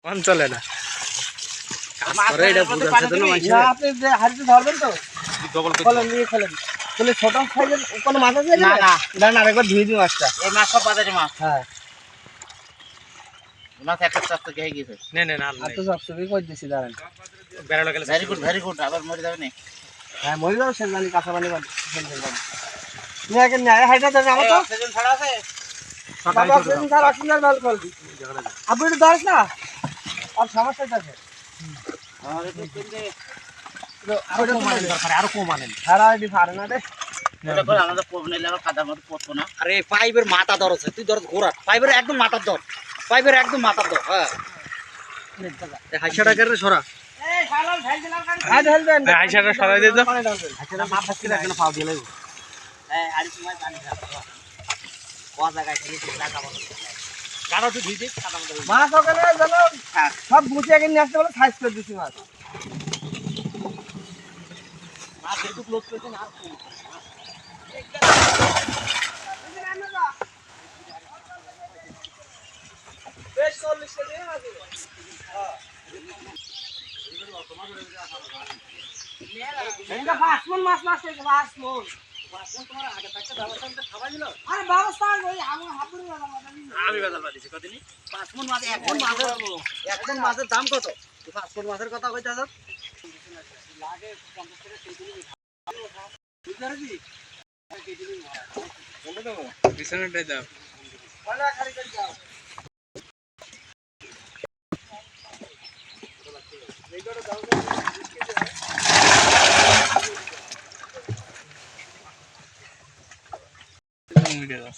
চলে না আপনি যে হাড়িতে ধরবেন তো নিয়ে ফেলেন ছোট সাইজের কোনো মাছ আছে না আরেকবার ধুয়ে দিই মাছটা এই মাছ সব বাজারে মাছ হ্যাঁ মাছ একটা চারটা খেয়ে গেছে না আর তো সবসময় কই দিছি দাঁড়ান বেড়া লাগালে ভেরি গুড আবার মরে যাবে না হ্যাঁ মরে যাবে সে জানি কাঁচা পানি ফেলতে পারবে নিয়ে আগে নিয়ে হাইটা দেন আমার তো অক্সিজেন ছাড়া আছে বাবা অক্সিজেন ছাড়া অক্সিজেন ভালো কল আপনি তো ধরছ না আর সমস্যা আছে আর একটু কিনতে আরো কম আনেন সারা দি পারে না রে এটা করে আমাদের কোপ নিলে আবার কাদার মধ্যে পড়তো না আরে পাইপের মাথা ধর আছে তুই ধর ঘোরা পাইপের একদম মাথা ধর পাইপের একদম মাথা ধর হ্যাঁ হাইশাটা করে সরা এই শালাল ঢাল দিলাম ঢাল দেন হাইশাটা সরাই দে তো হাইশাটা মাথা থেকে একদম পাও দিয়ে লাগবে এই আড়ি সময় পানি দাও কোয়া জায়গায় খেলি টাকা বন্ধ গাড়া তো ধুই দে কাদা মধ্যে মাছ ওখানে জানো সব গুছিয়ে নিয়ে আসতে বলে সাইজ করে দিছি মাছ মাছ একটু ক্লোজ করতে না বেশ 40 কেজি আছে হ্যাঁ এটা ফাসমন মাছ আছে ফাসমন তোমার আগে থাকতে ব্যবস্থা খাওয়া দিল আরে ব্যবস্থা ওই আমি হাপুরি আমি বাজার বাড়িছি কতদিন ফাসমন মাছ এখন মাছের দাম কত ফাসমন মাছের কথা কইতাছ লাগে 50 টাকা কেজি বুঝারবি কেজি নিন বলে দেব বিছানাটা দাও বলা খালি করে দাও এইটা দাও মিডিয়া